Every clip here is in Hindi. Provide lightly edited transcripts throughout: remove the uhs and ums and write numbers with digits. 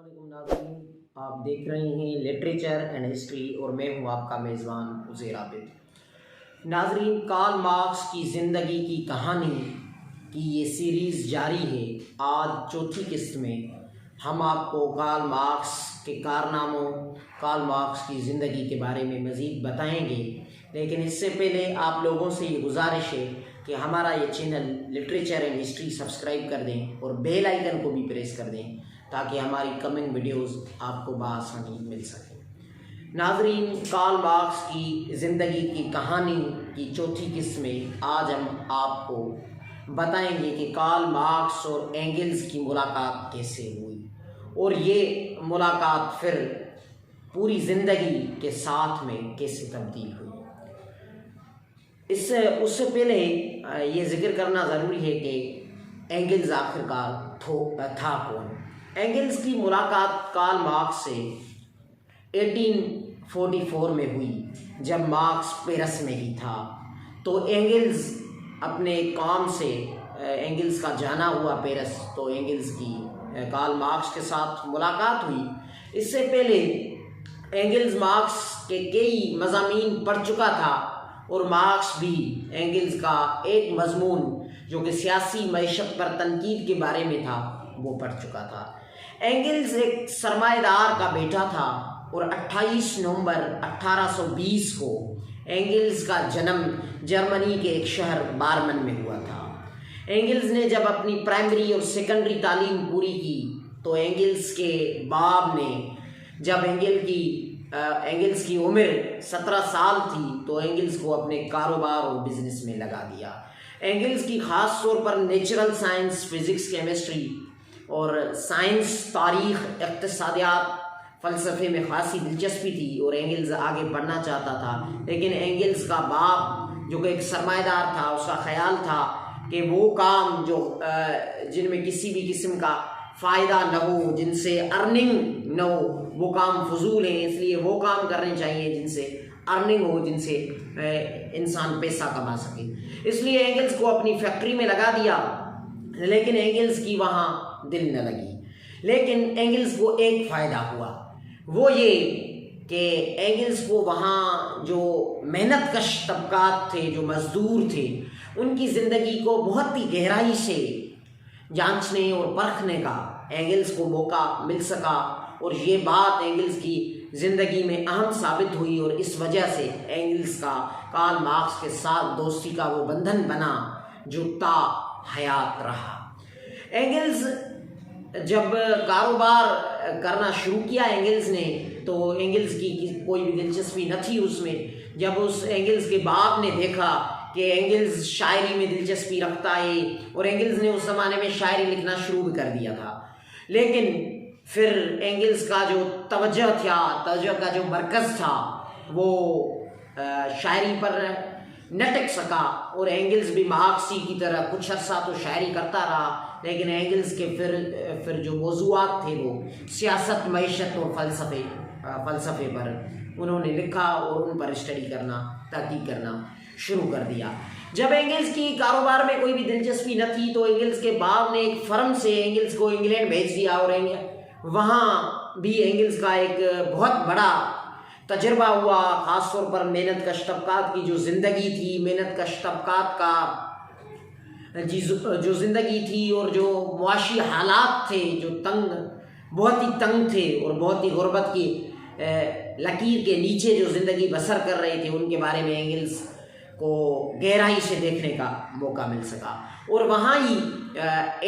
अस्सलामुअलैकुम नाज़रीन, आप देख रहे हैं लिटरेचर एंड हिस्ट्री और मैं हूं आपका मेज़बान उज़ैर आबिद। नाज़रीन, कार्ल मार्क्स की ज़िंदगी की कहानी की ये सीरीज़ जारी है। आज चौथी किस्त में हम आपको कार्ल मार्क्स के कारनामों, कार्ल मार्क्स की ज़िंदगी के बारे में मज़ीद बताएंगे। लेकिन इससे पहले आप लोगों से ये गुजारिश है कि हमारा ये channel literature and history subscribe कर दें और बेल आइकन को भी प्रेस कर दें ताकि हमारी कमिंग वीडियोस आपको बआसानी मिल सके। नाजरीन, कार्ल मार्क्स की ज़िंदगी की कहानी की चौथी किस्त में आज हम आपको बताएंगे कि कार्ल मार्क्स और एंगल्स की मुलाकात कैसे हुई और ये मुलाकात फिर पूरी ज़िंदगी के साथ में कैसे तब्दील हुई। उससे पहले ये जिक्र करना ज़रूरी है कि एंगल्स आखिरकार था कौन। एंगल्स की मुलाकात कार्ल मार्क्स से 1844 में हुई जब मार्क्स पेरिस में ही था। तो एंगल्स अपने काम से एंगल्स का जाना हुआ पेरिस, तो एंगल्स की कार्ल मार्क्स के साथ मुलाकात हुई। इससे पहले एंगल्स मार्क्स के कई मज़ामीन पढ़ चुका था और मार्क्स भी एंगल्स का एक मजमून जो कि सियासी मईशत पर तनकीद के बारे में था वो पढ़ चुका था। एंगल्स एक सरमाएदार का बेटा था और 28 नवंबर 1820 को एंगल्स का जन्म जर्मनी के एक शहर बार्मन में हुआ था। एंगल्स ने जब अपनी प्राइमरी और सेकेंडरी तालीम पूरी की तो एंगल्स के बाप ने, जब एंगल्स की उम्र 17 साल थी तो एंगल्स को अपने कारोबार और बिजनेस में लगा दिया। एंगल्स की ख़ास तौर पर नेचुरल साइंस, फिज़िक्स, केमिस्ट्री और साइंस, तारीख़, इक़्तिसादियात, फ़लसफ़े में ख़ासी दिलचस्पी थी और एंगल्स आगे बढ़ना चाहता था। लेकिन एंगल्स का बाप जो कि एक सरमाएदार था, उसका ख़याल था कि वो काम जो जिनमें किसी भी किस्म का फ़ायदा न हो, जिनसे अर्निंग न हो, वो काम फजूल हैं। इसलिए वो काम करने चाहिए जिनसे अर्निंग हो, जिनसे इंसान पैसा कमा सके। इसलिए एंगल्स को अपनी फैक्ट्री में लगा दिया, लेकिन एंगल्स की वहाँ दिल न लगी। लेकिन एंगल्स को एक फ़ायदा हुआ, वो ये कि एंगल्स को वहाँ जो मेहनत कश तबकात थे, जो मज़दूर थे, उनकी ज़िंदगी को बहुत ही गहराई से जांचने और परखने का एंगल्स को मौका मिल सका और ये बात एंगल्स की ज़िंदगी में अहम साबित हुई और इस वजह से एंगल्स का कार्ल मार्क्स के साथ दोस्ती का वो बंधन बना जो ता हयात रहा। एंगल्स जब कारोबार करना शुरू किया एंगल्स ने, तो एंगल्स की कोई भी दिलचस्पी न थी उसमें। जब उस एंगल्स के बाप ने देखा कि एंगल्स शायरी में दिलचस्पी रखता है और एंगल्स ने उस ज़माने में शायरी लिखना शुरू भी कर दिया था, लेकिन फिर एंगल्स का जो तवज्जो का जो मरकज़ था वो शायरी पर न टिक सका और एंगल्स भी मार्क्सी की तरह कुछ अर्सा तो शायरी करता रहा। लेकिन एंगल्स के फिर जो मौज़ूआत थे वो सियासत, मईशत और फ़लसफ़े पर उन्होंने लिखा और उन पर स्टडी करना, तहक़ीक़ करना शुरू कर दिया। जब एंगल्स की कारोबार में कोई भी दिलचस्पी न थी तो एंगल्स के बाप ने एक फ़र्म से एंगल्स को इंग्लैंड भेज दिया और वहाँ भी एंगल्स का एक बहुत बड़ा तजर्बा हुआ। ख़ास तौर पर मेहनत कश तबकात की जो ज़िंदगी थी, मेहनत कश तबकात का जो ज़िंदगी थी और जो मुआशी हालात थे जो बहुत ही तंग थे और बहुत ही गुर्बत की लकीर के नीचे जो ज़िंदगी बसर कर रहे थे, उनके बारे में एंगल्स को गहराई से देखने का मौका मिल सका। और वहाँ ही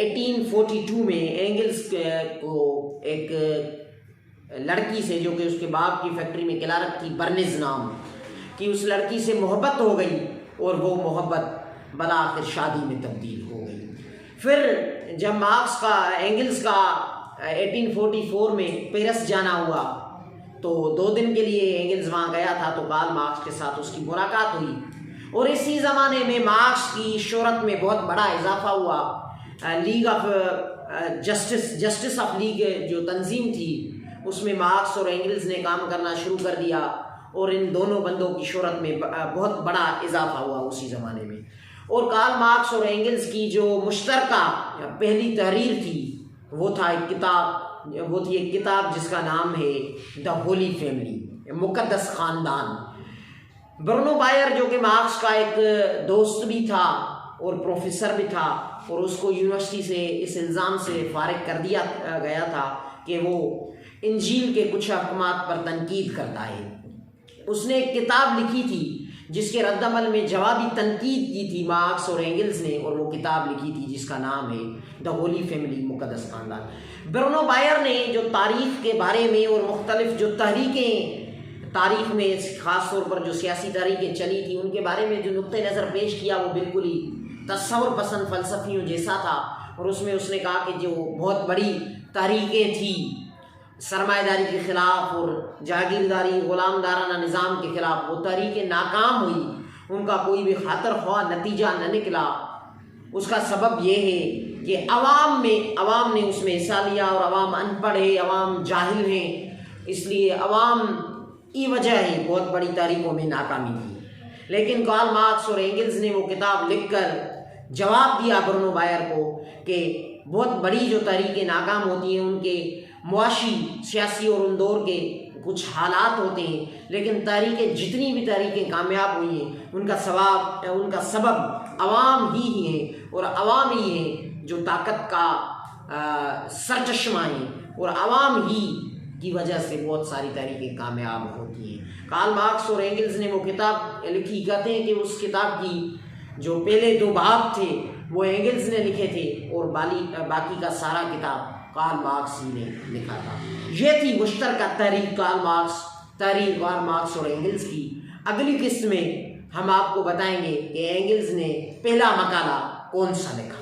1842 में एंगल्स को एक लड़की से, जो कि उसके बाप की फैक्ट्री में क्लार्क थी, बर्निज नाम की, उस लड़की से मोहब्बत हो गई और वो मोहब्बत बला आखिर शादी में तब्दील हो गई। फिर जब एंगल्स का 1844 में पेरिस जाना हुआ तो 2 दिन के लिए एंगल्स वहाँ गया था, तो कार्ल मार्क्स के साथ उसकी मुलाकात हुई और इसी ज़माने में मार्क्स की शोहरत में बहुत बड़ा इजाफा हुआ। League of justice of league जो तंजीम थी उसमें मार्क्स और एंगल्स ने काम करना शुरू कर दिया और इन दोनों बंदों की शोहरत में बहुत बड़ा इजाफा हुआ उसी ज़माने में। और कार्ल मार्क्स और एंगल्स की जो मुश्तरका पहली तहरीर थी वो था एक किताब वो थी एक किताब जिसका नाम है द होली फैमिली, मुक़द्दस ख़ानदान। ब्रूनो बायर जो कि मार्क्स का एक दोस्त भी था और प्रोफेसर भी था, और उसको यूनिवर्सिटी से इस इल्ज़ाम से फारिग कर दिया गया था कि वो इंजील के कुछ अहकामात पर तनकीद करता है। उसने एक किताब लिखी थी जिसके रद्दमल में जवाबी तनकीद की थी मार्क्स और एंगल्स ने, और वो किताब लिखी थी जिसका नाम है द होली फैमिली, मुक़द्दस ख़ानदान। ब्रूनो बायर ने जो तारीख़ के बारे में और मुख्तलिफ जो तहरीकें तारीख़ में ख़ास तौर पर जो सियासी तहरीकें चली थी उनके बारे में जो नुक्ते नज़र पेश किया वो बिल्कुल ही तस्वुर पसंद फ़लसफ़ियों जैसा था। और उसमें उसने कहा कि जो बहुत बड़ी तहरीकें थी सरमायादारी के ख़िलाफ़ और जागीरदारी ग़ुलामदाराना निज़ाम के ख़िलाफ़, वो तहरीकें नाकाम हुई, उनका कोई भी खातर ख्वाह नतीजा न निकला। उसका सबब ये है कि अवाम ने उसमें हिस्सा लिया, और अवाम अनपढ़ है, अवाम जाहिल हैं, इसलिए अवाम की वजह है बहुत बड़ी तहरीकों में नाकामी की। लेकिन कार्ल मार्क्स और एंगल्स ने वो किताब लिखकर जवाब दिया ब्रूनो बायर को कि बहुत बड़ी जो तहरीकें नाकाम होती हैं उनके मुआशी, सियासी और उन दौर के कुछ हालात होते हैं, लेकिन तहरीकें जितनी भी तहरीकें कामयाब हुई हैं उनका सबब अवाम ही है, और अवाम ही है जो ताकत का सरचश्मा है, और अवाम ही की वजह से बहुत सारी तहरीकें कामयाब होती हैं। कार्ल मार्क्स और एंगल्स ने वो किताब लिखी, कहते हैं कि उस किताब की जो पहले 2 बाब थे वो एंगल्स ने लिखे थे, और बाकी का सारा किताब कार्ल मार्क्स ही ने लिखा था। ये थी मुश्तरका तहरीक कार्ल मार्क्स और एंगल्स की। अगली किस्त में हम आपको बताएंगे कि एंगल्स ने पहला मकाला कौन सा लिखा।